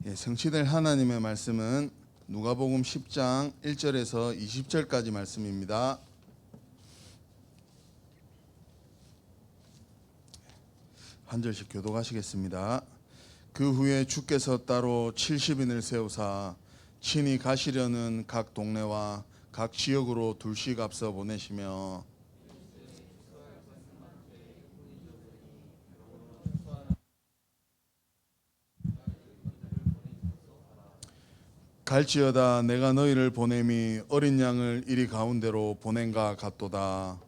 성취될 하나님의 말씀은 누가복음 10장 1절에서 20절까지 말씀입니다. 한 절씩 교독하시겠습니다. 그 후에 주께서 따로 70인을 세우사 친히 가시려는 각 동네와 각 지역으로 둘씩 앞서 보내시며 갈지어다 내가 너희를 보냄이 어린 양을 이리 가운데로 보낸가 같도다.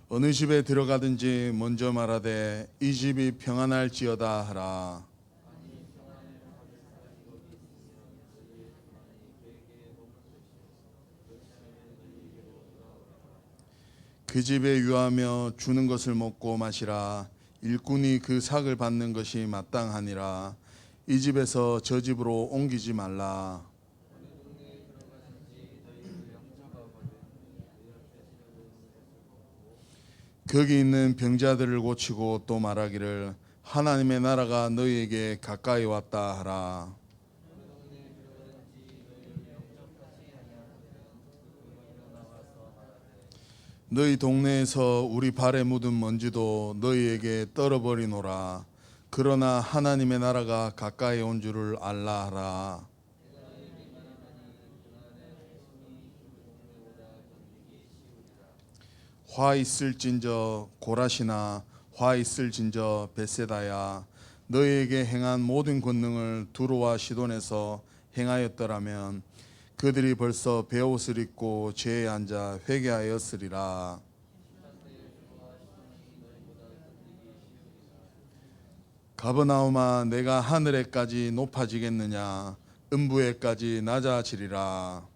어느 집에 들어가든지 먼저 말하되 이 집이 평안할지어다 하라. 그 집에 유하며 주는 것을 먹고 마시라. 일꾼이 그 삭을 받는 것이 마땅하니라. 이 집에서 저 집으로 옮기지 말라. 거기 있는 병자들을 고치고 또 말하기를 하나님의 나라가 너희에게 가까이 왔다 하라. 너희 동네에서 우리 발에 묻은 먼지도 너희에게 떨어버리노라. 그러나 하나님의 나라가 가까이 온 줄을 알라 하라. 화 있을진저 고라시나 화 있을진저 벳세다야 너희에게 행한 모든 권능을 두로와 시돈에서 행하였더라면 그들이 벌써 베옷을 입고 죄에 앉아 회개하였으리라. 가버나움아 내가 하늘에까지 높아지겠느냐 음부에까지 낮아지리라.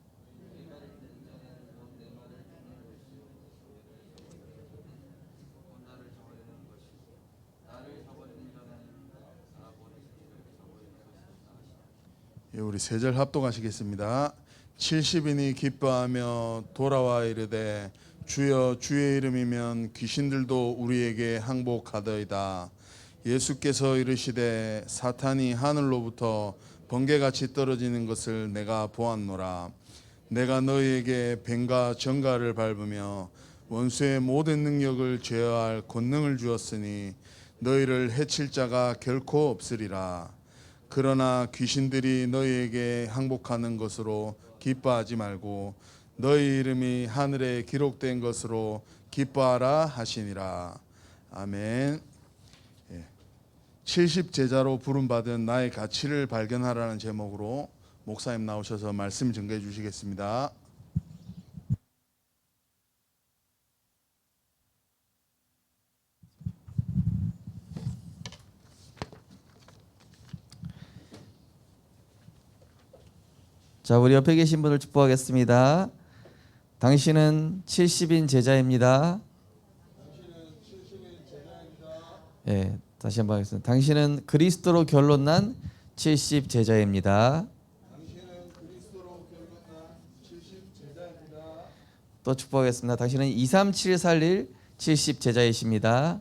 우리 세 절 합독하시겠습니다. 70인이 기뻐하며 돌아와 이르되 주여 주의 이름이면 귀신들도 우리에게 항복하더이다. 예수께서 이르시되 사탄이 하늘로부터 번개같이 떨어지는 것을 내가 보았노라. 내가 너희에게 뱀과 정갈을 밟으며 원수의 모든 능력을 제어할 권능을 주었으니 너희를 해칠 자가 결코 없으리라. 그러나 귀신들이 너희에게 항복하는 것으로 기뻐하지 말고 너희 이름이 하늘에 기록된 것으로 기뻐하라 하시니라. 아멘. 70제자로 부름받은 나의 가치를 발견하라는 제목으로 목사님 나오셔서 말씀 증거해 주시겠습니다. 자, 우리 옆에 계신 분을 축복하겠습니다. 당신은 70인 제자입니다. 예, 다시 한번 하겠습니다. 당신은 그리스도로 결론난 70 제자입니다. 또 축복하겠습니다. 당신은 237 살릴 70 제자이십니다.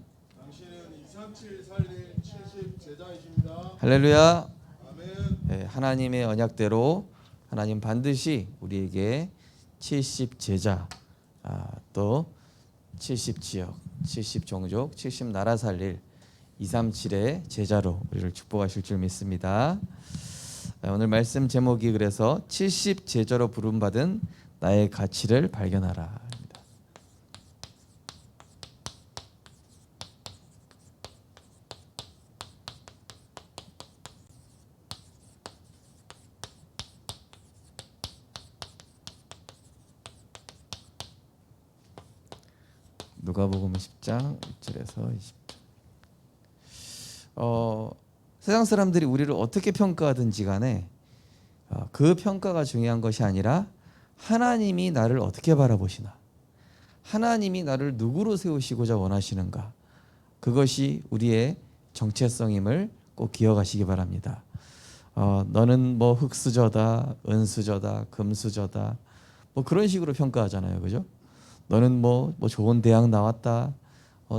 할렐루야. 예, 하나님의 언약대로 하나님 반드시 우리에게 70 제자, 또 70 지역, 70 종족, 70 나라 살릴 237의 제자로 우리를 축복하실 줄 믿습니다. 오늘 말씀 제목이 그래서 70 제자로 부름받은 나의 가치를 발견하라. 누가복음 10장 1절에서 20절. 세상 사람들이 우리를 어떻게 평가하든지 간에 그 평가가 중요한 것이 아니라 하나님이 나를 어떻게 바라보시나, 하나님이 나를 누구로 세우시고자 원하시는가, 그것이 우리의 정체성임을 꼭 기억하시기 바랍니다. 너는 뭐 흙수저다, 은수저다, 금수저다, 뭐 그런 식으로 평가하잖아요, 그죠? 너는 뭐 좋은 대학 나왔다,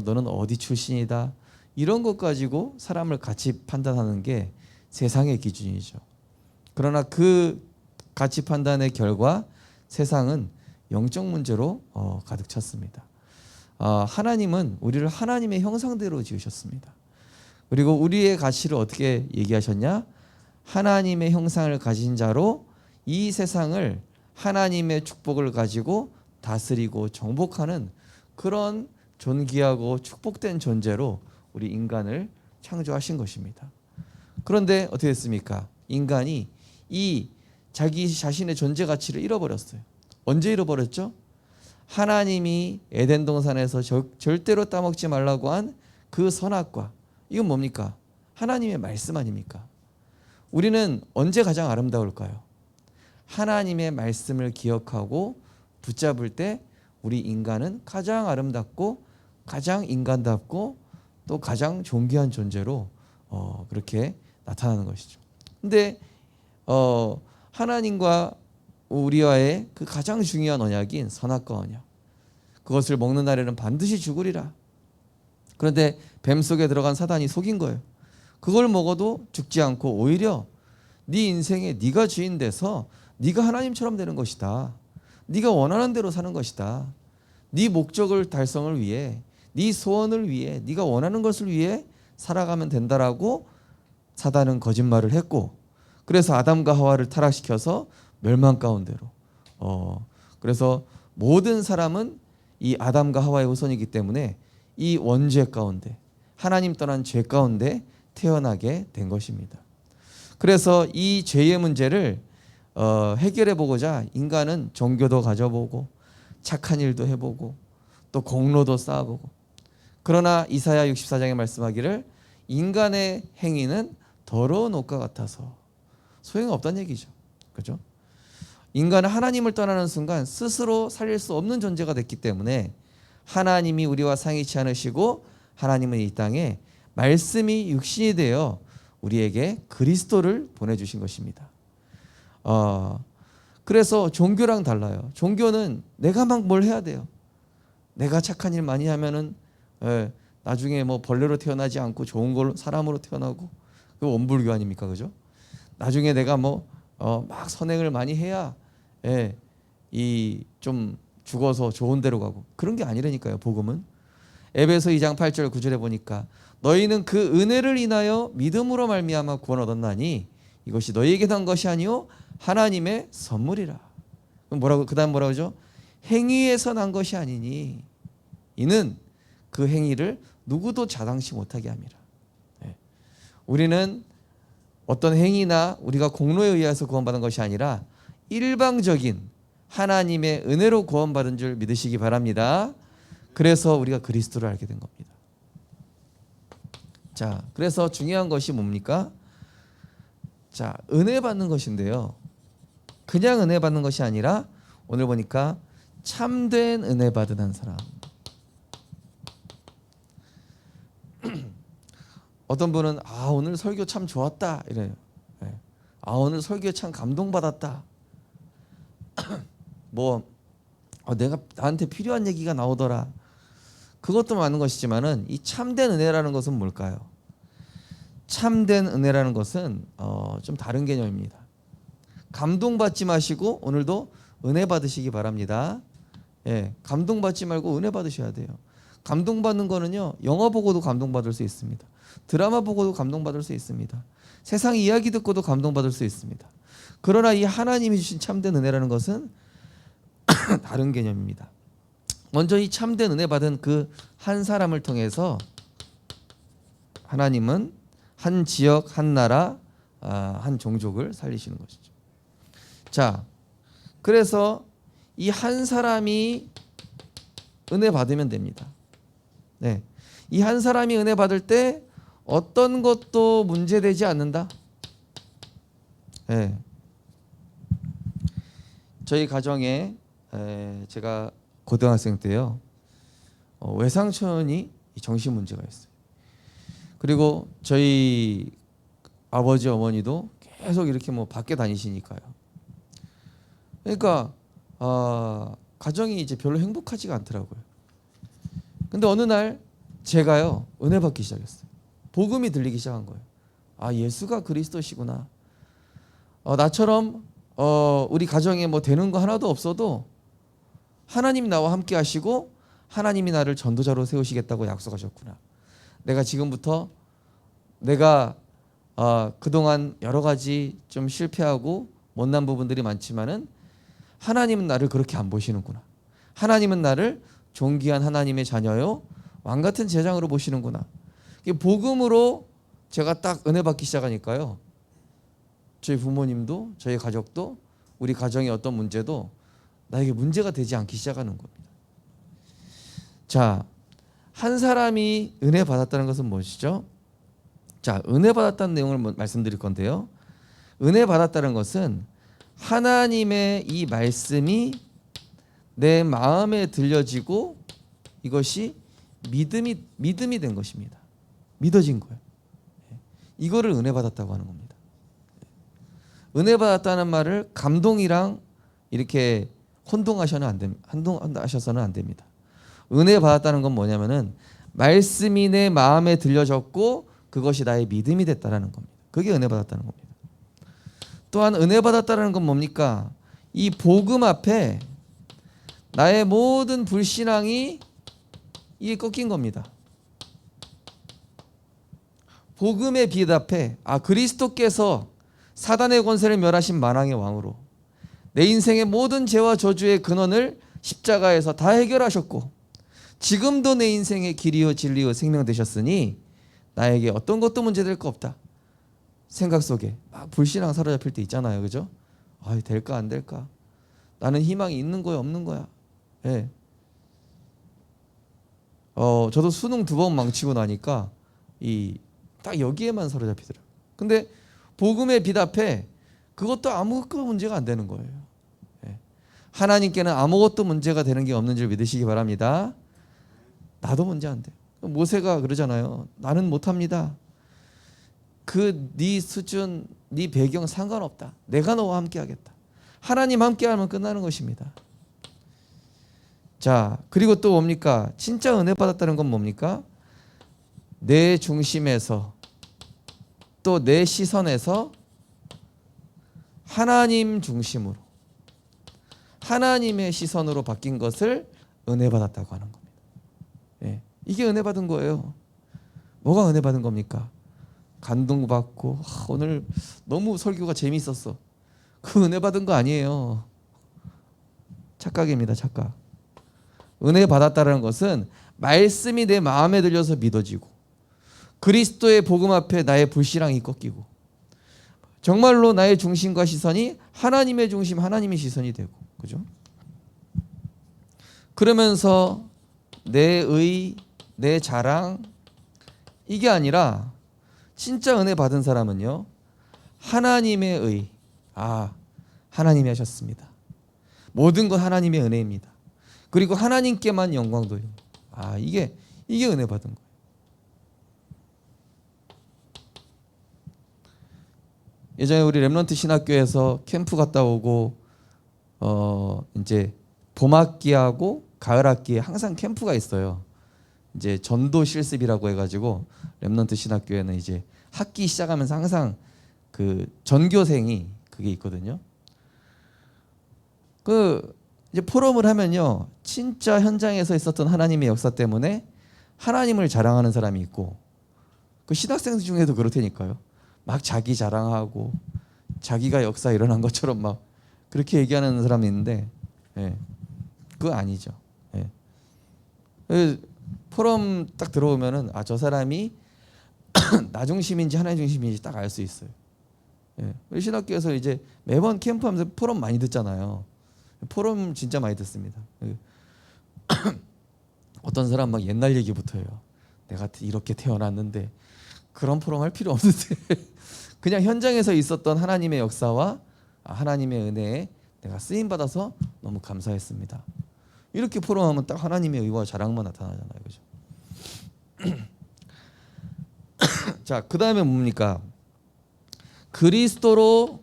너는 어디 출신이다. 이런 것 가지고 사람을 가치 판단하는 게 세상의 기준이죠. 그러나 그 가치 판단의 결과 세상은 영적 문제로 가득 찼습니다. 하나님은 우리를 하나님의 형상대로 지으셨습니다. 그리고 우리의 가치를 어떻게 얘기하셨냐? 하나님의 형상을 가진 자로 이 세상을 하나님의 축복을 가지고 다스리고 정복하는 그런 존귀하고 축복된 존재로 우리 인간을 창조하신 것입니다. 그런데 어떻게 됐습니까? 인간이 이 자기 자신의 존재 가치를 잃어버렸어요. 언제 잃어버렸죠? 하나님이 에덴 동산에서 절대로 따먹지 말라고 한 그 선악과, 이건 뭡니까? 하나님의 말씀 아닙니까? 우리는 언제 가장 아름다울까요? 하나님의 말씀을 기억하고 붙잡을 때 우리 인간은 가장 아름답고 가장 인간답고 또 가장 존귀한 존재로 그렇게 나타나는 것이죠. 근데 하나님과 우리와의 그 가장 중요한 언약인 선악과 언약, 그것을 먹는 날에는 반드시 죽으리라. 그런데 뱀 속에 들어간 사단이 속인 거예요. 그걸 먹어도 죽지 않고 오히려 네 인생에 네가 주인 돼서 네가 하나님처럼 되는 것이다. 네가 원하는 대로 사는 것이다. 네 목적을 달성을 위해, 네 소원을 위해, 네가 원하는 것을 위해 살아가면 된다라고 사단은 거짓말을 했고, 그래서 아담과 하와를 타락시켜서 멸망 가운데로. 그래서 모든 사람은 이 아담과 하와의 후손이기 때문에 이 원죄 가운데, 하나님 떠난 죄 가운데 태어나게 된 것입니다. 그래서 이 죄의 문제를 해결해 보고자 인간은 종교도 가져보고 착한 일도 해보고 또 공로도 쌓아보고, 그러나 이사야 64장에 말씀하기를 인간의 행위는 더러운 옷과 같아서 소용없다는 얘기죠. 그렇죠? 인간은 하나님을 떠나는 순간 스스로 살릴 수 없는 존재가 됐기 때문에 하나님이 우리와 상의치 않으시고 하나님은 이 땅에 말씀이 육신이 되어 우리에게 그리스도를 보내주신 것입니다. 그래서 종교랑 달라요. 종교는 내가 막 뭘 해야 돼요. 내가 착한 일 많이 하면은 나중에 뭐 벌레로 태어나지 않고 좋은 걸로 사람으로 태어나고, 그 원불교 아닙니까, 그죠? 나중에 내가 뭐 막 선행을 많이 해야 이 좀 죽어서 좋은 데로 가고, 그런 게 아니라니까요. 복음은 에베소 2장 8절 9절에 보니까 너희는 그 은혜를 인하여 믿음으로 말미암아 구원 얻었나니 이것이 너희에게 난 것이 아니요 하나님의 선물이라. 뭐라고 그다음 뭐라고 하죠? 행위에서 난 것이 아니니 이는 그 행위를 누구도 자당치 못하게 함이라. 우리는 어떤 행위나 우리가 공로에 의해서 구원받은 것이 아니라 일방적인 하나님의 은혜로 구원받은 줄 믿으시기 바랍니다. 그래서 우리가 그리스도를 알게 된 겁니다. 자, 그래서 중요한 것이 뭡니까? 자, 은혜 받는 것인데요. 그냥 은혜 받는 것이 아니라 오늘 보니까 참된 은혜 받은 한 사람. 어떤 분은 오늘 설교 참 좋았다 이래요. 오늘 설교에 참 감동받았다. 내가 나한테 필요한 얘기가 나오더라. 그것도 많은 것이지만은 이 참된 은혜라는 것은 뭘까요? 참된 은혜라는 것은 좀 다른 개념입니다. 감동받지 마시고 오늘도 은혜 받으시기 바랍니다. 감동받지 말고 은혜 받으셔야 돼요. 감동받는 거는요, 영화 보고도 감동받을 수 있습니다. 드라마 보고도 감동받을 수 있습니다. 세상 이야기 듣고도 감동받을 수 있습니다. 그러나 이 하나님이 주신 참된 은혜라는 것은 다른 개념입니다. 먼저 이 참된 은혜 받은 그 한 사람을 통해서 하나님은 한 지역, 한 나라, 한 종족을 살리시는 것이죠. 자, 그래서 이 한 사람이 은혜 받으면 됩니다. 이 한 사람이 은혜 받을 때 어떤 것도 문제되지 않는다. 저희 가정에 제가 고등학생 때요, 외상촌이 정신 문제가 있어요. 그리고 저희 아버지 어머니도 계속 이렇게 뭐 밖에 다니시니까요. 그러니까 가정이 이제 별로 행복하지가 않더라고요. 근데 어느 날 제가요 은혜 받기 시작했어요. 복음이 들리기 시작한 거예요. 아, 예수가 그리스도시구나. 나처럼 우리 가정에 뭐 되는 거 하나도 없어도 하나님 나와 함께 하시고 하나님이 나를 전도자로 세우시겠다고 약속하셨구나. 내가 지금부터 내가 그동안 여러 가지 좀 실패하고 못난 부분들이 많지만은 하나님은 나를 그렇게 안 보시는구나. 하나님은 나를 존귀한 하나님의 자녀요 왕같은 제장으로 보시는구나. 이게 복음으로 제가 딱 은혜 받기 시작하니까요, 저희 부모님도 저희 가족도 우리 가정의 어떤 문제도 나에게 문제가 되지 않기 시작하는 겁니다. 자, 한 사람이 은혜 받았다는 것은 무엇이죠? 자, 은혜 받았다는 내용을 말씀드릴 건데요, 은혜 받았다는 것은 하나님의 이 말씀이 내 마음에 들려지고 이것이 믿음이 된 것입니다. 믿어진 거예요. 이거를 은혜 받았다고 하는 겁니다. 은혜 받았다는 말을 감동이랑 이렇게 혼동하셔서는 안 됩니다. 은혜 받았다는 건 뭐냐면은 말씀이 내 마음에 들려졌고 그것이 나의 믿음이 됐다라는 겁니다. 그게 은혜 받았다는 겁니다. 또한 은혜 받았다는 건 뭡니까? 이 복음 앞에 나의 모든 불신앙이 이게 꺾인 겁니다. 복음의 빛 앞에 그리스도께서 사단의 권세를 멸하신 만왕의 왕으로 내 인생의 모든 죄와 저주의 근원을 십자가에서 다 해결하셨고 지금도 내 인생의 길이요 진리요 생명 되셨으니 나에게 어떤 것도 문제될 거 없다. 생각 속에 막 불신앙 사로잡힐 때 있잖아요, 그죠? 될까 안 될까? 나는 희망이 있는 거야 없는 거야? 예. 저도 수능 2번 망치고 나니까 딱 여기에만 사로잡히더라고요. 근데 복음의 빛 앞에 그것도 아무것도 문제가 안 되는 거예요. 예. 하나님께는 아무것도 문제가 되는 게 없는 줄 믿으시기 바랍니다. 나도 문제 안 돼. 모세가 그러잖아요. 나는 못합니다. 네 수준, 네 배경 상관없다. 내가 너와 함께 하겠다. 하나님 함께 하면 끝나는 것입니다. 자, 그리고 또 뭡니까? 진짜 은혜 받았다는 건 뭡니까? 내 중심에서 또 내 시선에서 하나님 중심으로 하나님의 시선으로 바뀐 것을 은혜 받았다고 하는 겁니다. 예, 이게 은혜 받은 거예요. 뭐가 은혜 받은 겁니까? 감동받고 오늘 너무 설교가 재미있었어. 그 은혜 받은 거 아니에요. 착각입니다. 착각. 은혜 받았다는 것은 말씀이 내 마음에 들려서 믿어지고 그리스도의 복음 앞에 나의 불신앙이 꺾이고 정말로 나의 중심과 시선이 하나님의 중심, 하나님의 시선이 되고, 그죠? 그러면서 내 자랑 이게 아니라 진짜 은혜 받은 사람은요, 하나님의 의, 하나님이 하셨습니다. 모든 건 하나님의 은혜입니다. 그리고 하나님께만 영광 돌립니다. 이게 은혜 받은 거예요. 예전에 우리 렘넌트 신학교에서 캠프 갔다 오고 이제 봄학기하고 가을학기에 항상 캠프가 있어요. 이제 전도 실습이라고 해가지고 렘넌트 신학교에는 이제 학기 시작하면서 항상 그 전교생이 그게 있거든요. 이제 포럼을 하면요, 진짜 현장에서 있었던 하나님의 역사 때문에 하나님을 자랑하는 사람이 있고, 그 신학생 중에도 그렇다니까요. 막 자기 자랑하고 자기가 역사 일어난 것처럼 막 그렇게 얘기하는 사람이 있는데, 그거 아니죠. 포럼 딱 들어오면은 저 사람이 나 중심인지 하나님 중심인지 딱 알 수 있어요. 우리 신학교에서 이제 매번 캠프하면서 포럼 많이 듣잖아요. 포럼 진짜 많이 듣습니다. 어떤 사람 막 옛날 얘기부터 해요. 내가 이렇게 태어났는데 그런 포럼 할 필요 없는데 그냥 현장에서 있었던 하나님의 역사와 하나님의 은혜에 내가 쓰임 받아서 너무 감사했습니다. 이렇게 포럼하면 딱 하나님의 의와 자랑만 나타나잖아요, 그죠? 자, 그 다음에 뭡니까? 그리스도로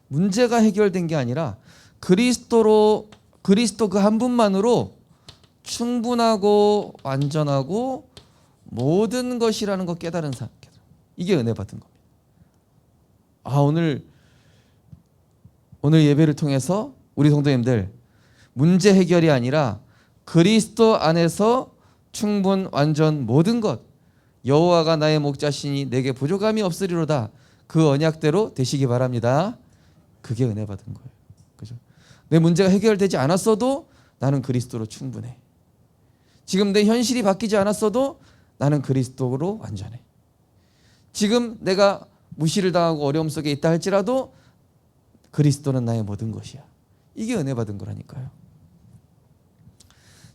문제가 해결된 게 아니라 그리스도 그 한 분만으로 충분하고 완전하고 모든 것이라는 거 깨달은 사람, 이게 은혜 받은 겁니다. 오늘 예배를 통해서 우리 성도님들 문제 해결이 아니라 그리스도 안에서 충분 완전 모든 것, 여호와가 나의 목자시니 내게 부족함이 없으리로다, 그 언약대로 되시기 바랍니다. 그게 은혜 받은 거예요. 그죠? 내 문제가 해결되지 않았어도 나는 그리스도로 충분해. 지금 내 현실이 바뀌지 않았어도 나는 그리스도로 완전해. 지금 내가 무시를 당하고 어려움 속에 있다 할지라도 그리스도는 나의 모든 것이야. 이게 은혜 받은 거라니까요.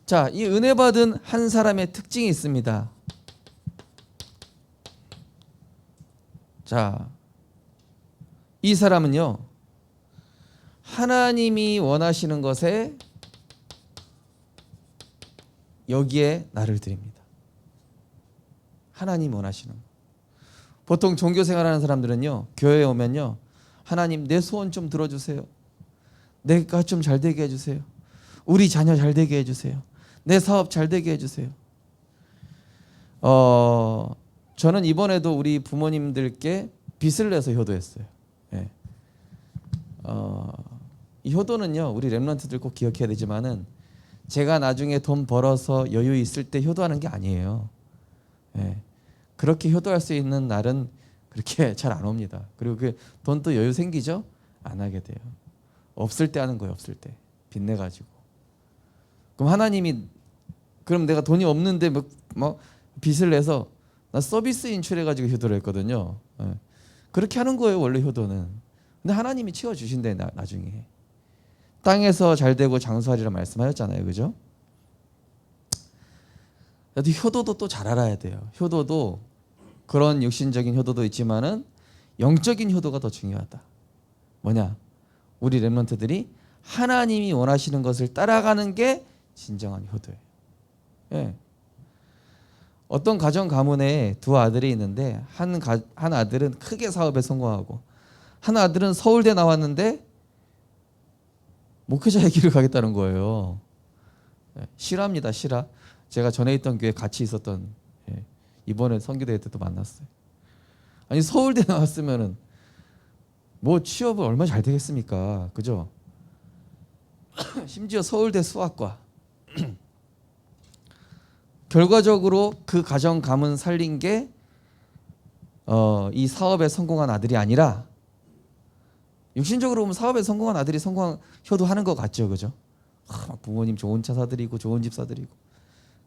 자, 이 은혜 받은 한 사람의 특징이 있습니다. 자, 이 사람은요, 하나님이 원하시는 것에 여기에 나를 드립니다. 하나님 원하시는 거. 보통 종교 생활하는 사람들은요, 교회에 오면요, 하나님 내 소원 좀 들어주세요. 내가 좀 잘 되게 해주세요. 우리 자녀 잘 되게 해주세요. 내 사업 잘 되게 해주세요. 저는 이번에도 우리 부모님들께 빚을 내서 효도했어요. 예. 이 효도는요, 우리 렘넌트들 꼭 기억해야 되지만은 제가 나중에 돈 벌어서 여유 있을 때 효도하는 게 아니에요. 예. 그렇게 효도할 수 있는 날은 그렇게 잘 안 옵니다. 그리고 그 돈 또 여유 생기죠? 안 하게 돼요. 없을 때 하는 거예요. 없을 때 빚내 가지고. 그럼 하나님이, 그럼 내가 돈이 없는데 뭐 빚을 내서 나 서비스 인출해 가지고 효도를 했거든요. 예. 그렇게 하는 거예요, 원래 효도는. 근데 하나님이 채워 주신대, 나중에. 땅에서 잘 되고 장수하리라 말씀하셨잖아요. 그죠? 효도도 또 잘 알아야 돼요. 효도도 그런 육신적인 효도도 있지만은 영적인 효도가 더 중요하다. 뭐냐? 우리 렘넌트들이 하나님이 원하시는 것을 따라가는 게 진정한 효도예요. 예. 어떤 가정 가문에 두 아들이 있는데 한 아들은 크게 사업에 성공하고 한 아들은 서울대 나왔는데 목회자의 길을 가겠다는 거예요. 예. 실화입니다. 실화. 제가 전에 있던 교회 같이 있었던, 예, 이번에 선교대회 때도 만났어요. 아니 서울대 나왔으면은 뭐 취업은 얼마나 잘 되겠습니까? 그죠? 심지어 서울대 수학과. 결과적으로 그 가정 가문 살린 게 이 사업에 성공한 아들이 아니라, 육신적으로 보면 사업에 성공한 아들이 성공한 효도하는 것 같죠, 그죠? 부모님 좋은 차 사드리고 좋은 집 사드리고.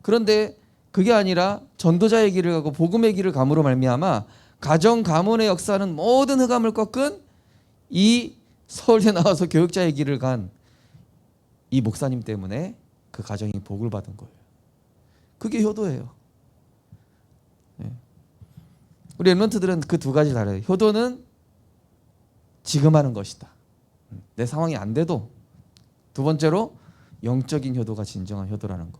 그런데 그게 아니라 전도자의 길을 가고 복음의 길을 감으로 말미암아 가정 가문의 역사는 모든 흑암을 꺾은 이 서울대 나와서 교육자의 길을 간 이 목사님 때문에 그 가정이 복을 받은 거예요. 그게 효도예요. 네. 우리 렘넌트들은 그 두 가지를 알아요. 효도는 지금 하는 것이다. 내 상황이 안 돼도. 두 번째로 영적인 효도가 진정한 효도라는 거.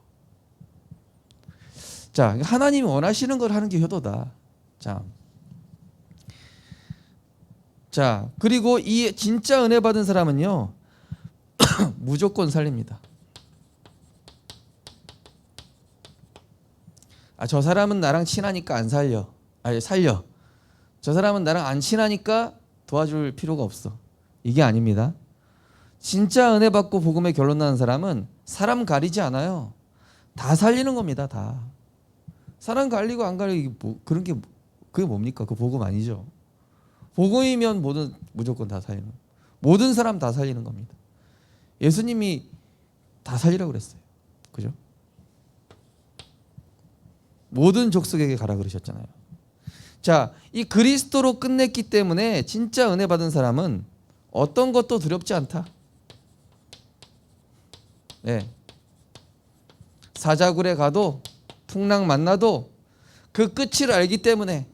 자, 하나님이 원하시는 걸 하는 게 효도다. 자, 그리고 이 진짜 은혜 받은 사람은요, 무조건 살립니다. 저 사람은 나랑 친하니까 안 살려. 살려. 저 사람은 나랑 안 친하니까 도와줄 필요가 없어. 이게 아닙니다. 진짜 은혜 받고 복음에 결론 나는 사람은 사람 가리지 않아요. 다 살리는 겁니다. 다. 사람 가리고 안 가리고 그런 게 그게 뭡니까? 그 복음 아니죠. 복음이면 무조건 다 살리는, 모든 사람 다 살리는 겁니다. 예수님이 다 살리라고 그랬어요. 그죠? 모든 족속에게 가라 그러셨잖아요. 자, 이 그리스도로 끝냈기 때문에 진짜 은혜 받은 사람은 어떤 것도 두렵지 않다. 네. 사자굴에 가도 풍랑 만나도 그 끝을 알기 때문에,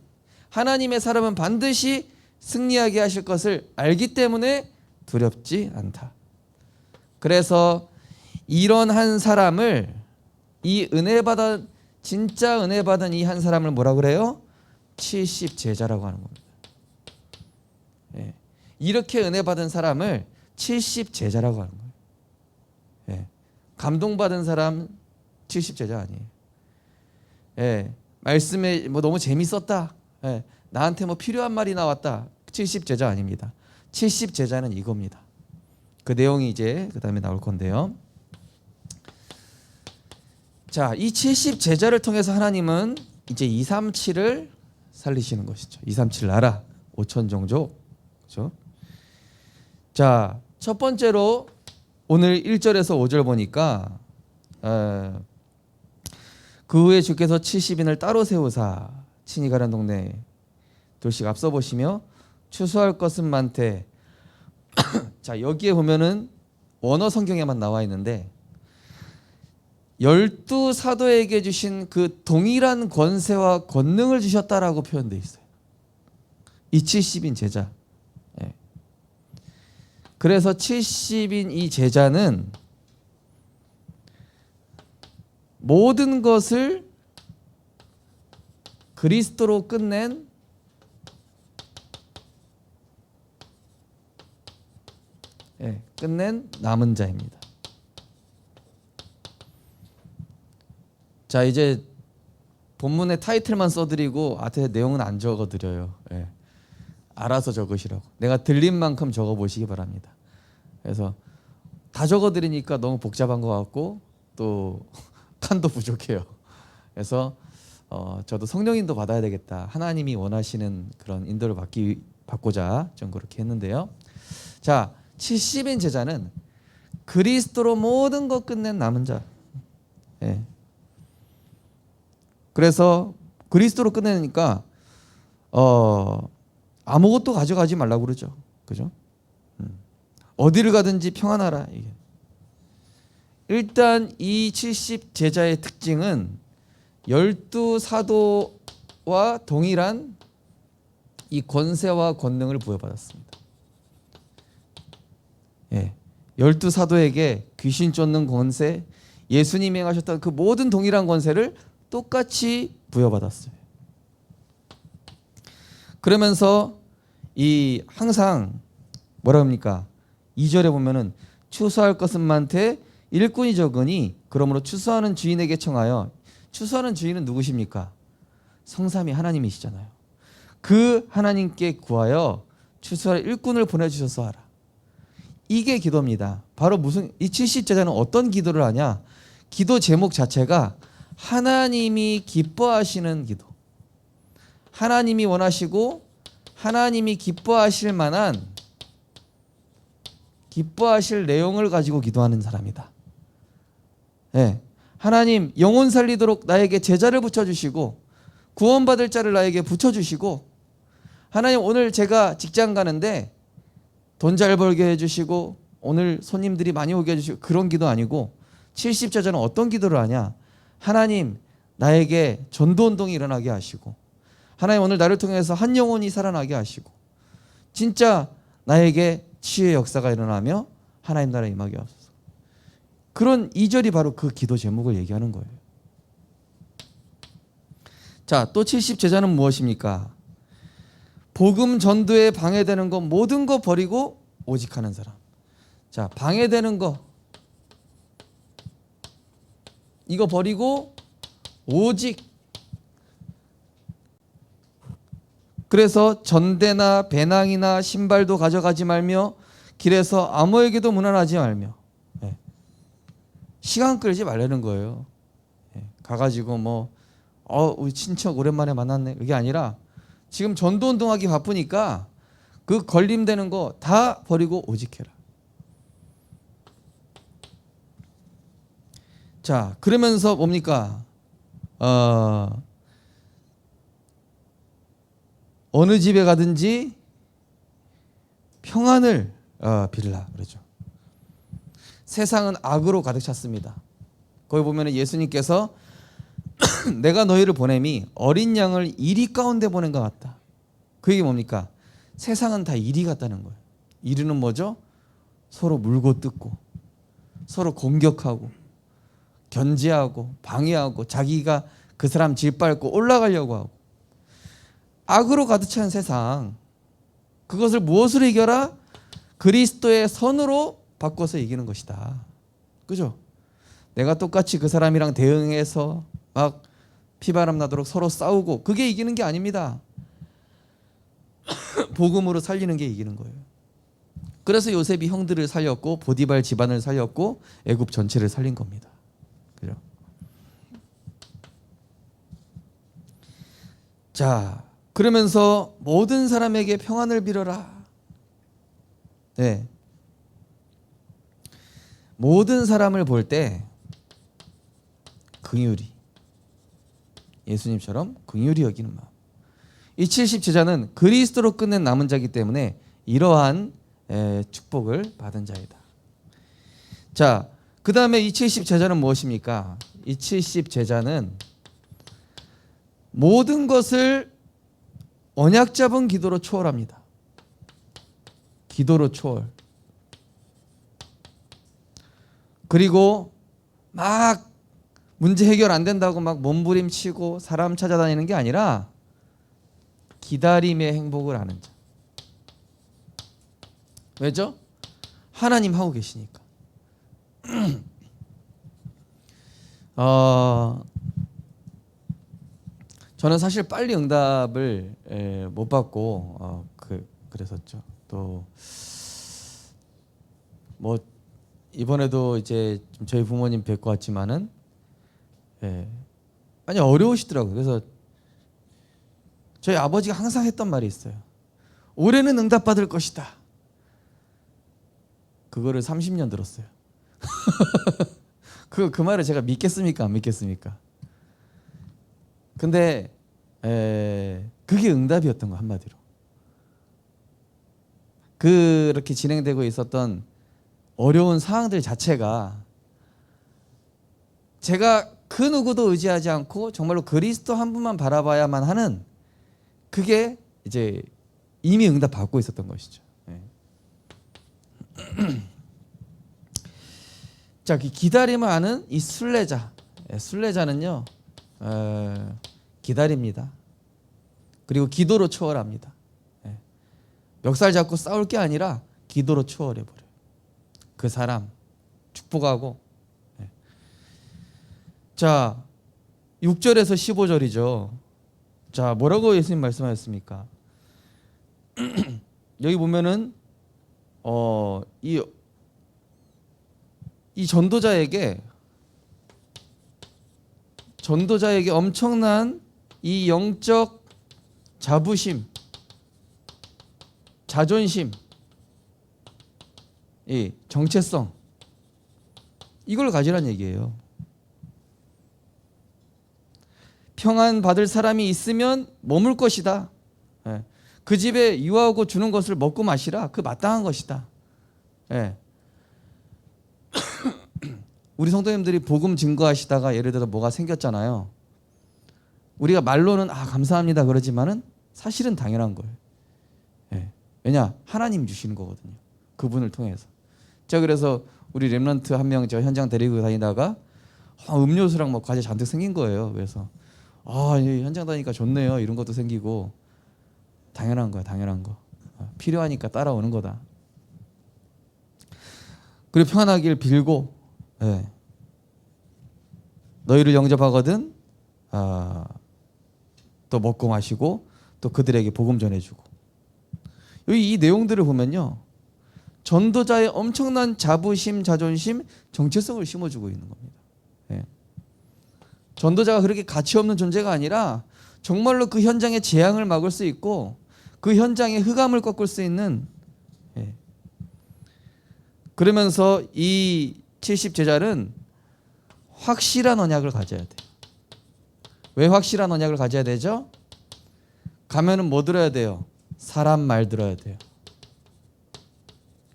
하나님의 사람은 반드시 승리하게 하실 것을 알기 때문에 두렵지 않다. 그래서 이런 한 사람을, 이 진짜 은혜 받은 이 한 사람을 뭐라 그래요? 70제자라고 하는 겁니다. 예. 이렇게 은혜 받은 사람을 70제자라고 하는 거예요. 예. 감동받은 사람 70 제자 아니에요. 예, 말씀에 뭐 너무 재밌었다. 예, 나한테 뭐 필요한 말이 나왔다. 70 제자 아닙니다. 70 제자는 이겁니다. 그 내용이 이제 그 다음에 나올 건데요. 자, 이 70 제자를 통해서 하나님은 이제 237을 살리시는 것이죠. 237 나라 5천 종족. 그렇죠? 자, 첫 번째로 오늘 1절에서 5절 보니까 그 후에 주께서 70인을 따로 세우사 친히 가는 동네 둘씩 앞서 보시며 추수할 것은 많되 자, 여기에 보면은 원어 성경에만 나와 있는데 12사도에게 주신 그 동일한 권세와 권능을 주셨다라고 표현되어 있어요. 이 70인 제자. 예. 그래서 70인 이 제자는 모든 것을 그리스도로 끝낸 남은 자입니다. 자, 이제 본문의 타이틀만 써드리고 앞에 내용은 안 적어드려요. 예. 알아서 적으시라고. 내가 들린 만큼 적어보시기 바랍니다. 그래서 다 적어드리니까 너무 복잡한 것 같고 또 칸도 부족해요. 그래서 저도 성령인도 받아야 되겠다. 하나님이 원하시는 그런 인도를 받고자 좀 그렇게 했는데요. 자, 70인 제자는 그리스도로 모든 것 끝낸 남은 자. 예. 그래서 그리스도로 끝내니까 아무것도 가져가지 말라고 그러죠. 그죠? 어디를 가든지 평안하라. 이게. 일단 이 70 제자의 특징은 12사도와 동일한 이 권세와 권능을 부여받았습니다. 예. 12사도에게 귀신 쫓는 권세, 예수님이 행하셨던 그 모든 동일한 권세를 똑같이 부여받았어요. 그러면서 이 항상 뭐라 합니까? 2절에 보면은 추수할 것은 많되 일꾼이 적으니 그러므로 추수하는 주인에게 청하여. 추수하는 주인은 누구십니까? 성삼위 하나님이시잖아요. 그 하나님께 구하여 추수할 일꾼을 보내주셔서 하라. 이게 기도입니다. 바로 무슨 이 70제자는 어떤 기도를 하냐? 기도 제목 자체가 하나님이 기뻐하시는 기도. 하나님이 원하시고 하나님이 기뻐하실 만한 기뻐하실 내용을 가지고 기도하는 사람이다. 네. 하나님 영혼 살리도록 나에게 제자를 붙여주시고 구원받을 자를 나에게 붙여주시고 하나님 오늘 제가 직장 가는데 돈 잘 벌게 해주시고 오늘 손님들이 많이 오게 해주시고 그런 기도 아니고 70제자는 어떤 기도를 하냐? 하나님 나에게 전도운동이 일어나게 하시고 하나님 오늘 나를 통해서 한 영혼이 살아나게 하시고 진짜 나에게 치유의 역사가 일어나며 하나님 나라 임하게 하소서. 그런 2절이 바로 그 기도 제목을 얘기하는 거예요. 자, 또 70제자는 무엇입니까? 복음 전도에 방해되는 것 모든 거 버리고 오직 하는 사람. 자, 방해되는 거 이거 버리고 오직. 그래서 전대나 배낭이나 신발도 가져가지 말며 길에서 아무에게도 무난하지 말며. 예. 시간 끌지 말라는 거예요. 예. 가가지고 뭐 우리 친척 오랜만에 만났네 이게 아니라 지금 전도운동하기 바쁘니까 그 걸림되는 거 다 버리고 오직 해라. 자, 그러면서 뭡니까? 어느 집에 가든지 평안을 빌라 그러죠. 세상은 악으로 가득 찼습니다. 거기 보면 예수님께서 내가 너희를 보냄이 어린 양을 이리 가운데 보낸 것 같다. 그 얘기 뭡니까? 세상은 다 이리 같다는 거예요. 이리는 뭐죠? 서로 물고 뜯고 서로 공격하고 견제하고 방해하고 자기가 그 사람 짓밟고 올라가려고 하고 악으로 가득 찬 세상, 그것을 무엇으로 이겨라? 그리스도의 선으로 바꿔서 이기는 것이다. 그죠? 내가 똑같이 그 사람이랑 대응해서 막 피바람 나도록 서로 싸우고 그게 이기는 게 아닙니다. 복음으로 살리는 게 이기는 거예요. 그래서 요셉이 형들을 살렸고 보디발 집안을 살렸고 애굽 전체를 살린 겁니다. 그죠? 자, 그러면서 모든 사람에게 평안을 빌어라. 네. 모든 사람을 볼 때 긍휼히, 예수님처럼 긍휼히 여기는 마음. 이 70 제자는 그리스도로 끝낸 남은 자이기 때문에 이러한 축복을 받은 자이다. 자, 그 다음에 이 70 제자는 무엇입니까? 이 70 제자는 모든 것을 언약 잡은 기도로 초월합니다. 기도로 초월. 그리고 막 문제 해결 안 된다고 막 몸부림치고 사람 찾아다니는 게 아니라 기다림의 행복을 아는 자. 왜죠? 하나님 하고 계시니까. 저는 사실 빨리 응답을 못 받고 그랬었죠. 또 뭐 이번에도 이제 좀 저희 부모님 뵙고 왔지만은 많이 어려우시더라고요. 그래서 저희 아버지가 항상 했던 말이 있어요. 올해는 응답 받을 것이다. 그거를 30년 들었어요. 그 말을 제가 믿겠습니까? 안 믿겠습니까? 근데 그게 응답이었던 거 한마디로. 그렇게 진행되고 있었던 어려운 상황들 자체가 제가 그 누구도 의지하지 않고 정말로 그리스도 한 분만 바라봐야만 하는 그게 이제 이미 응답 받고 있었던 것이죠. 자, 기다림을 아는 이 순례자. 순례자는요 기다립니다. 그리고 기도로 초월합니다. 멱살 잡고 싸울 게 아니라 기도로 초월해버려요. 그 사람 축복하고. 자, 6절에서 15절이죠. 자, 뭐라고 예수님 말씀하셨습니까? 여기 보면은 이 전도자에게 엄청난 이 영적 자부심, 자존심, 이 정체성, 이걸 가지란 얘기예요. 평안 받을 사람이 있으면 머물 것이다. 그 집에 유하고 주는 것을 먹고 마시라. 그 마땅한 것이다. 우리 성도님들이 복음 증거하시다가 예를 들어 뭐가 생겼잖아요. 우리가 말로는 감사합니다 그러지만은 사실은 당연한 거예요. 왜냐? 하나님 주시는 거거든요. 그분을 통해서. 제가 그래서 우리 렘넌트 한 명 제가 현장 데리고 다니다가 음료수랑 뭐 과자 잔뜩 생긴 거예요. 그래서 현장 다니니까 좋네요. 이런 것도 생기고. 당연한 거야, 당연한 거. 필요하니까 따라오는 거다. 그리고 평안하길 빌고, 너희를 영접하거든 또 먹고 마시고 또 그들에게 복음 전해주고. 여기 이 내용들을 보면요, 전도자의 엄청난 자부심, 자존심, 정체성을 심어주고 있는 겁니다. 전도자가 그렇게 가치 없는 존재가 아니라 정말로 그 현장의 재앙을 막을 수 있고 그 현장의 흑암을 꺾을 수 있는. 그러면서 이 70 제자는 확실한 언약을 가져야 돼요. 왜 확실한 언약을 가져야 되죠? 가면은 뭐 들어야 돼요? 사람 말 들어야 돼요.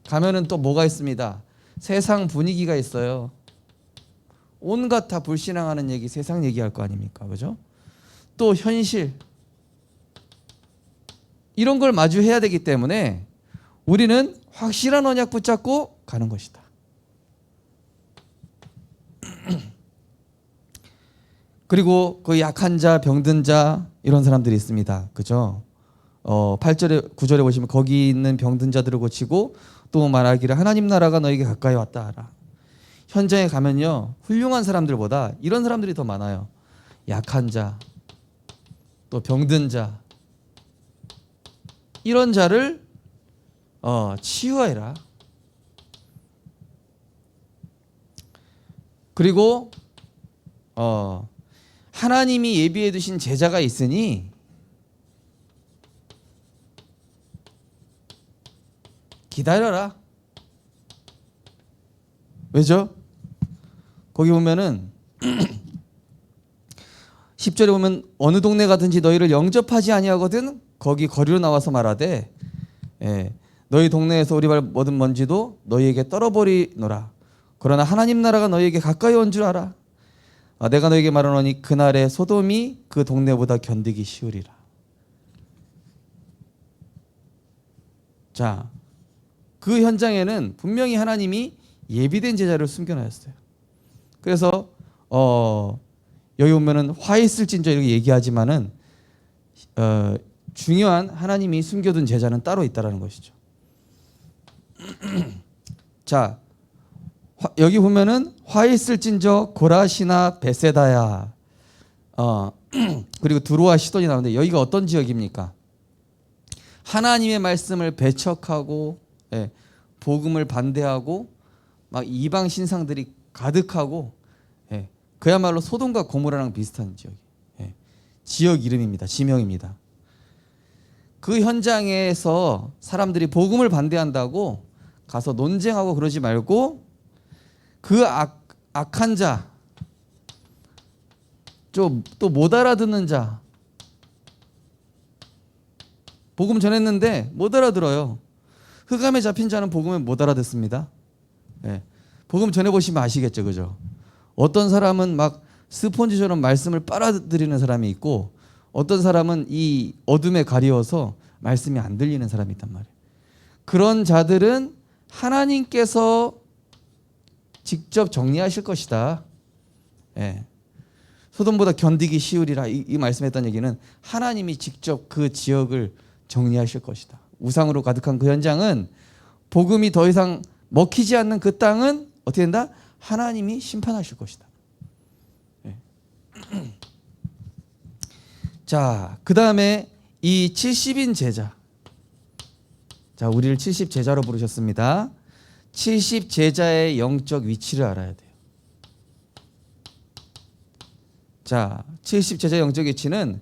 가면은 또 뭐가 있습니다. 세상 분위기가 있어요. 온갖 다 불신앙하는 얘기, 세상 얘기할 거 아닙니까? 그죠? 또 현실, 이런 걸 마주해야 되기 때문에 우리는 확실한 언약 붙잡고 가는 것이다. 그리고 그 약한 자, 병든 자, 이런 사람들이 있습니다. 그죠? 8절에 9절에 보시면 거기 있는 병든 자들을 고치고 또 말하기를 하나님 나라가 너에게 가까이 왔다 하라. 현장에 가면요, 훌륭한 사람들보다 이런 사람들이 더 많아요. 약한 자, 또 병든 자, 이런 자를 치유하라. 그리고 하나님이 예비해 두신 제자가 있으니 기다려라. 왜죠? 거기 보면은 10절에 보면 어느 동네 가든지 너희를 영접하지 아니하거든 거기 거리로 나와서 말하되 너희 동네에서 오리발 모든 먼지도 너희에게 떨어버리노라. 그러나 하나님 나라가 너희에게 가까이 온 줄 알아. 내가 너희에게 말하노니 그날에 소돔이 그 동네보다 견디기 쉬우리라. 자, 그 현장에는 분명히 하나님이 예비된 제자를 숨겨놨어요. 그래서 여기 보면은 화 있을진저 이렇게 얘기하지만은 중요한 하나님이 숨겨둔 제자는 따로 있다라는 것이죠. 자, 여기 보면은 화 있을진저 고라시나 베세다야 그리고 두로와 시돈이 나오는데 여기가 어떤 지역입니까? 하나님의 말씀을 배척하고 복음을 반대하고 막 이방 신상들이 가득하고 그야말로 소돔과 고모라랑 비슷한 지역 이름입니다. 지명입니다. 그 현장에서 사람들이 복음을 반대한다고 가서 논쟁하고 그러지 말고 그 악한 자, 또 못 알아듣는 자, 복음 전했는데 못 알아들어요. 흑암에 잡힌 자는 복음을 못 알아듣습니다. 복음 전해보시면 아시겠죠, 그죠? 어떤 사람은 막 스폰지처럼 말씀을 빨아들이는 사람이 있고 어떤 사람은 이 어둠에 가리워서 말씀이 안 들리는 사람이 있단 말이에요. 그런 자들은 하나님께서 직접 정리하실 것이다. 소돔보다 견디기 쉬우리라 이 말씀했던 얘기는 하나님이 직접 그 지역을 정리하실 것이다. 우상으로 가득한 그 현장은 복음이 더 이상 먹히지 않는 그 땅은 어떻게 된다? 하나님이 심판하실 것이다. 자, 그 다음에 이 70인 제자. 자, 우리를 70 제자로 부르셨습니다. 70 제자의 영적 위치를 알아야 돼요. 자, 70 제자의 영적 위치는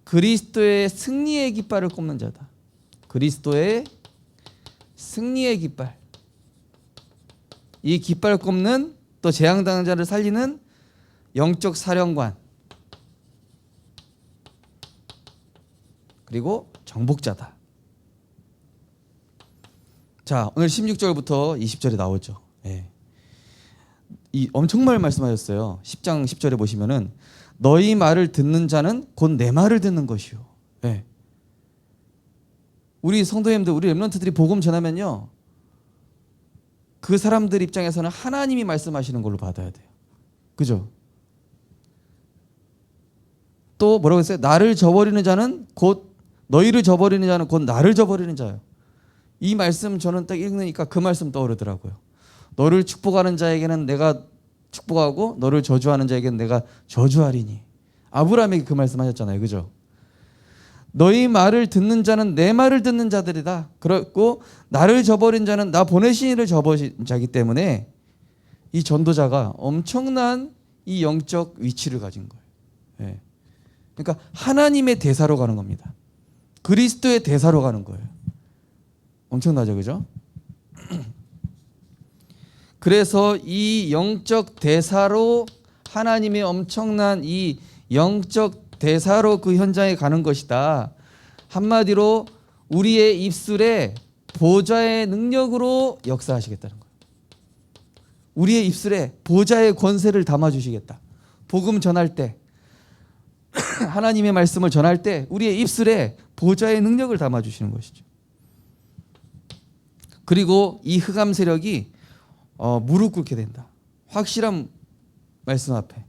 그리스도의 승리의 깃발을 꼽는 자다. 그리스도의 승리의 깃발. 이 깃발 꼽는 또 재앙당한 자를 살리는 영적 사령관. 그리고 정복자다. 자, 오늘 16절부터 20절에 나오죠. 이 엄청난 말씀하셨어요. 10장 10절에 보시면은 너희 말을 듣는 자는 곧 내 말을 듣는 것이요. 우리 성도님들, 우리 렘넌트들이 복음 전하면요, 그 사람들 입장에서는 하나님이 말씀하시는 걸로 받아야 돼요. 그죠? 또 뭐라고 했어요? 나를 저버리는 자는 곧 너희를 저버리는 자는 곧 나를 저버리는 자요. 이 말씀 저는 딱 읽으니까 그 말씀 떠오르더라고요. 너를 축복하는 자에게는 내가 축복하고 너를 저주하는 자에게는 내가 저주하리니. 아브라함에게 그 말씀하셨잖아요. 그죠? 너희 말을 듣는 자는 내 말을 듣는 자들이다. 그렇고 나를 저버린 자는 나 보내신 이를 저버린 자이기 때문에 이 전도자가 엄청난 이 영적 위치를 가진 거예요. 그러니까 하나님의 대사로 가는 겁니다. 그리스도의 대사로 가는 거예요. 엄청나죠, 그죠? 그래서 이 영적 대사로 하나님의 엄청난 이 영적 대사로 그 현장에 가는 것이다. 한마디로 우리의 입술에 보좌의 능력으로 역사하시겠다는 거예요. 우리의 입술에 보좌의 권세를 담아주시겠다. 복음 전할 때, 하나님의 말씀을 전할 때 우리의 입술에 보좌의 능력을 담아주시는 것이죠. 그리고 이 흑암 세력이 무릎 꿇게 된다. 확실한 말씀 앞에.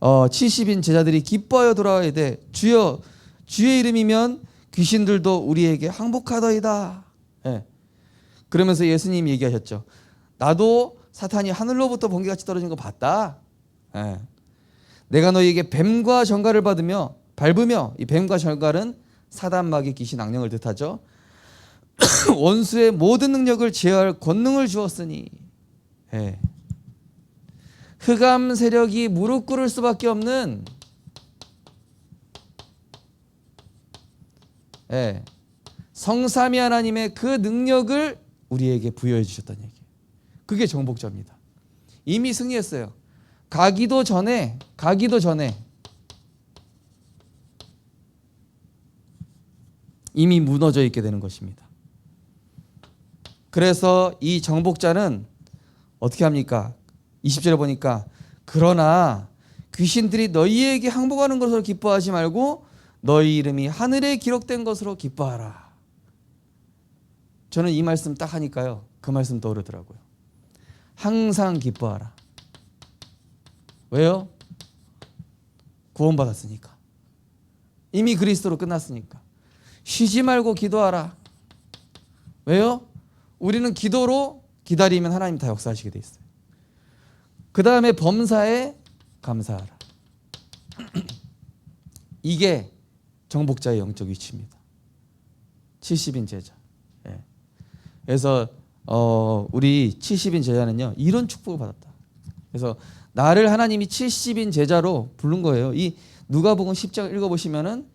70인 제자들이 기뻐하여 돌아와야 돼. 주여, 주의 이름이면 귀신들도 우리에게 항복하더이다. 그러면서 예수님이 얘기하셨죠. 나도 사탄이 하늘로부터 번개같이 떨어진 거 봤다. 예. 내가 너희에게 뱀과 전갈을 받으며 밟으며, 이 뱀과 전갈은 사단, 마귀, 귀신, 악령을 뜻하죠. 원수의 모든 능력을 제어할 권능을 주었으니. 예. 흑암 세력이 무릎 꿇을 수밖에 없는, 예, 성삼위 하나님의 그 능력을 우리에게 부여해 주셨다는 얘기예요. 그게 정복자입니다. 이미 승리했어요. 가기도 전에 이미 무너져 있게 되는 것입니다. 그래서 이 정복자는 어떻게 합니까? 20절에 보니까 그러나 귀신들이 너희에게 항복하는 것으로 기뻐하지 말고 너희 이름이 하늘에 기록된 것으로 기뻐하라. 저는 이 말씀 딱 하니까요, 그 말씀 떠오르더라고요. 항상 기뻐하라. 왜요? 구원받았으니까. 이미 그리스도로 끝났으니까. 쉬지 말고 기도하라. 왜요? 우리는 기도로 기다리면 하나님 다 역사하시게 돼 있어요. 그 다음에 범사에 감사하라. 이게 정복자의 영적 위치입니다. 70인 제자. 예. 그래서 우리 70인 제자는요, 이런 축복을 받았다. 그래서 나를 하나님이 70인 제자로 부른 거예요. 이 누가복음 10장 읽어보시면은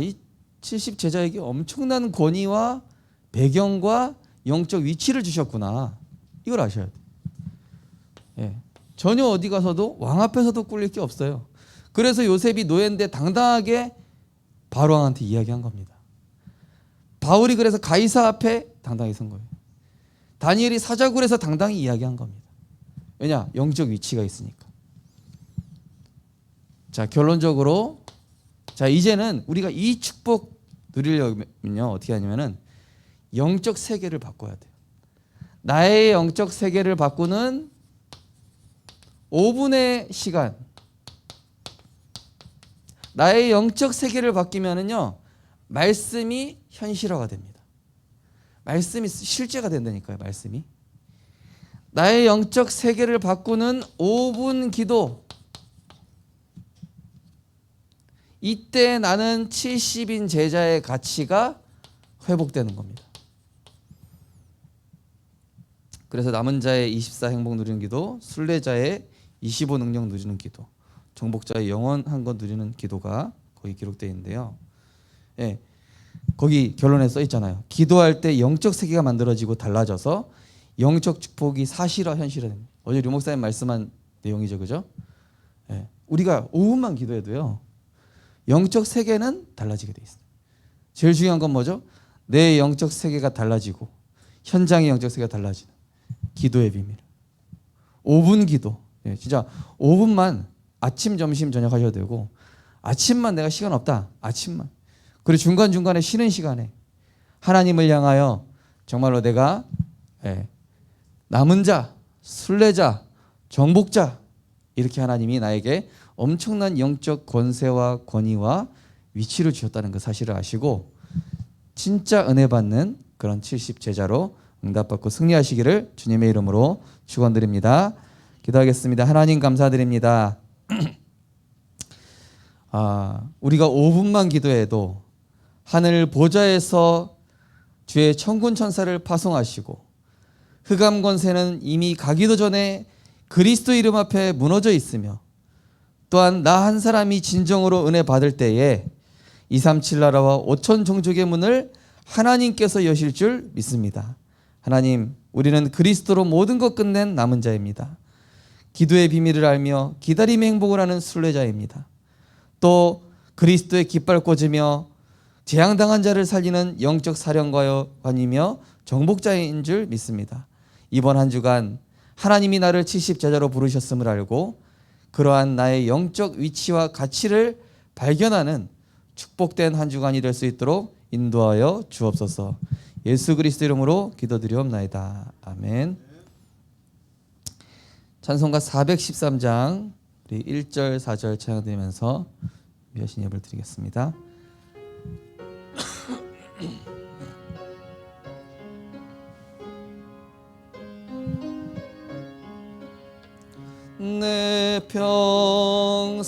이 70 제자에게 엄청난 권위와 배경과 영적 위치를 주셨구나. 이걸 아셔야 돼요. 예. 전혀 어디 가서도 왕 앞에서도 꿀릴 게 없어요. 그래서 요셉이 노예인데 당당하게 바로왕한테 이야기한 겁니다. 바울이 그래서 가이사 앞에 당당히 선 거예요. 다니엘이 사자굴에서 당당히 이야기한 겁니다. 왜냐? 영적 위치가 있으니까. 자, 결론적으로, 자, 이제는 우리가 이 축복 누리려면요, 어떻게 하냐면은 영적 세계를 바꿔야 돼요. 나의 영적 세계를 바꾸는 5분의 시간. 나의 영적 세계를 바뀌면은요, 말씀이 현실화가 됩니다. 말씀이 실제가 된다니까요, 말씀이. 나의 영적 세계를 바꾸는 5분 기도. 이때 나는 70인 제자의 가치가 회복되는 겁니다. 그래서 남은 자의 24 행복 누리는 기도, 순례자의 25 능력 누리는 기도, 정복자의 영원한 것 누리는 기도가 거기 기록되어 있는데요. 예, 거기 결론에 써 있잖아요. 기도할 때 영적 세계가 만들어지고 달라져서 영적 축복이 사실화 현실화됩니다. 어제 류 목사님 말씀한 내용이죠, 그죠? 예, 우리가 5분만 기도해도요, 영적 세계는 달라지게 돼 있어요. 제일 중요한 건 뭐죠? 내 영적 세계가 달라지고 현장의 영적 세계가 달라지는 기도의 비밀. 5분 기도. 예, 진짜 5분만 아침, 점심, 저녁 하셔도 되고, 아침만 내가 시간 없다. 아침만. 그리고 중간중간에 쉬는 시간에 하나님을 향하여 정말로 내가 남은 자, 순례자, 정복자, 이렇게 하나님이 나에게 엄청난 영적 권세와 권위와 위치를 주셨다는 그 사실을 아시고 진짜 은혜 받는 그런 70 제자로 응답받고 승리하시기를 주님의 이름으로 축원드립니다. 기도하겠습니다. 하나님 감사드립니다. 우리가 5분만 기도해도 하늘 보좌에서 주의 천군 천사를 파송하시고 흑암 권세는 이미 가기도 전에 그리스도 이름 앞에 무너져 있으며 또한 나 한 사람이 진정으로 은혜 받을 때에 237 나라와 5천 종족의 문을 하나님께서 여실 줄 믿습니다. 하나님, 우리는 그리스도로 모든 것 끝낸 남은 자입니다. 기도의 비밀을 알며 기다림의 행복을 하는 순례자입니다. 또 그리스도의 깃발 꽂으며 재앙당한 자를 살리는 영적 사령관이며 정복자인 줄 믿습니다. 이번 한 주간 하나님이 나를 70 제자로 부르셨음을 알고 그러한 나의 영적 위치와 가치를 발견하는 축복된 한 주간이 될 수 있도록 인도하여 주옵소서. 예수 그리스도 이름으로 기도드리옵나이다. 아멘. 찬송가 413장 우리 1절 4절 찬양드리면서 위하신 예배를 드리겠습니다. 내 평생에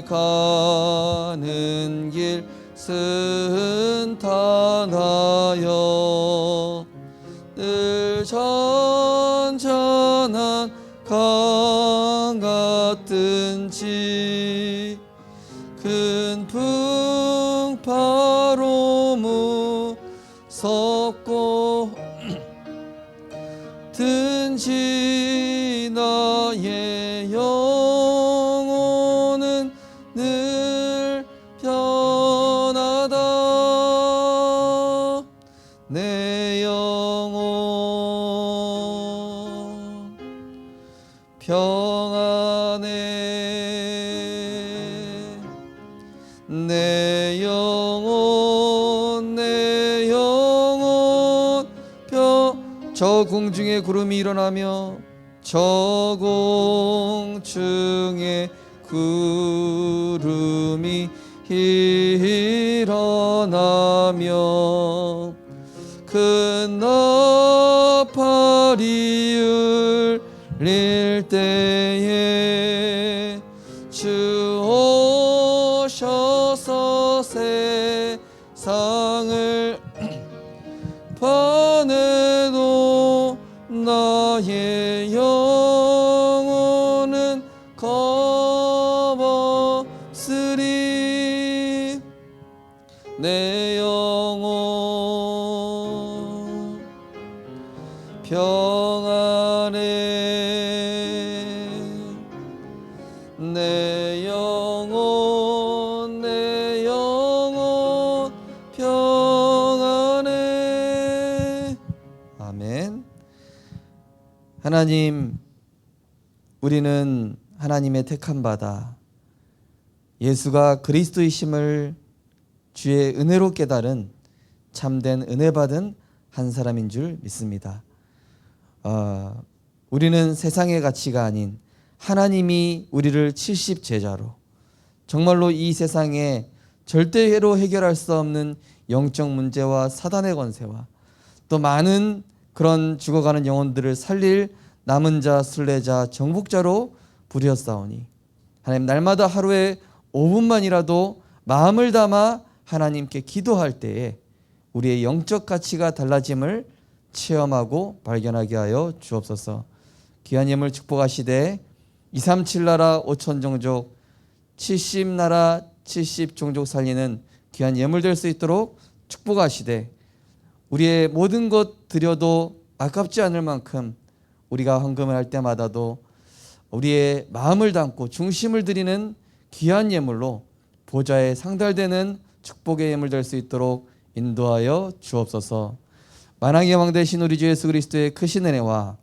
가는 길 순탄하여 늘 잔잔한 강 같든지 큰 풍파로 무섭고 든지 나의 영혼은 늘 편하다. 내 영혼 평안해. 내 영혼 저 공중에 구름이 일어나며 저 공중에 구름이 일어나며 큰 나팔이 울릴 때에 주 오셔서 세상을 반해도 나의 영혼은 겁없으리. 내 영혼 평안해. 내 영혼 평안해. 아멘. 하나님, 우리는 하나님의 택한 바다, 예수가 그리스도이심을 주의 은혜로 깨달은 참된 은혜 받은 한 사람인 줄 믿습니다. 우리는 세상의 가치가 아닌 하나님이 우리를 70제자로 정말로 이 세상에 절대로 해결할 수 없는 영적 문제와 사단의 권세와 또 많은 그런 죽어가는 영혼들을 살릴 남은 자, 순례자, 정복자로 부르셨사오니 하나님, 날마다 하루에 5분만이라도 마음을 담아 하나님께 기도할 때에 우리의 영적 가치가 달라짐을 체험하고 발견하게 하여 주옵소서. 귀한 예물 축복하시되 237 나라 5천 종족 70 나라 70 종족 살리는 귀한 예물 될 수 있도록 축복하시되 우리의 모든 것 드려도 아깝지 않을 만큼 우리가 헌금을 할 때마다도 우리의 마음을 담고 중심을 드리는 귀한 예물로 보좌에 상달되는 축복의 예물 될 수 있도록 인도하여 주옵소서. 만왕의 왕 되신 우리 주 예수 그리스도의 크신 은혜와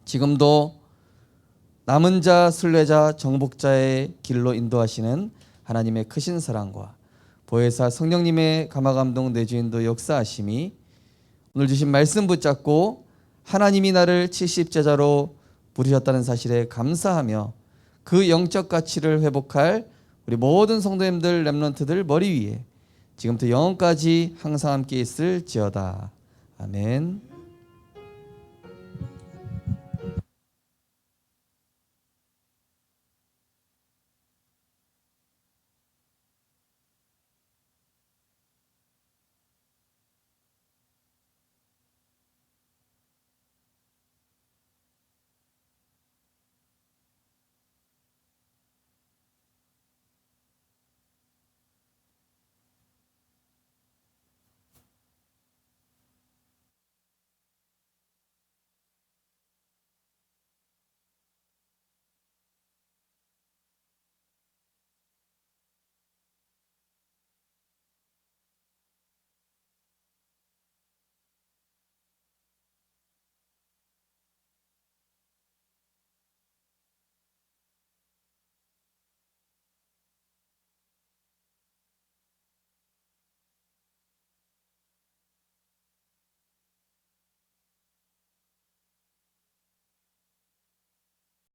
지금도 남은 자, 순례자, 정복자의 길로 인도하시는 하나님의 크신 사랑과 보혜사 성령님의 감화감동 내주인도 역사하심이 오늘 주신 말씀 붙잡고 하나님이 나를 70제자로 부르셨다는 사실에 감사하며 그 영적 가치를 회복할 우리 모든 성도님들, 렘넌트들 머리 위에 지금부터 영원까지 항상 함께 있을지어다. 아멘.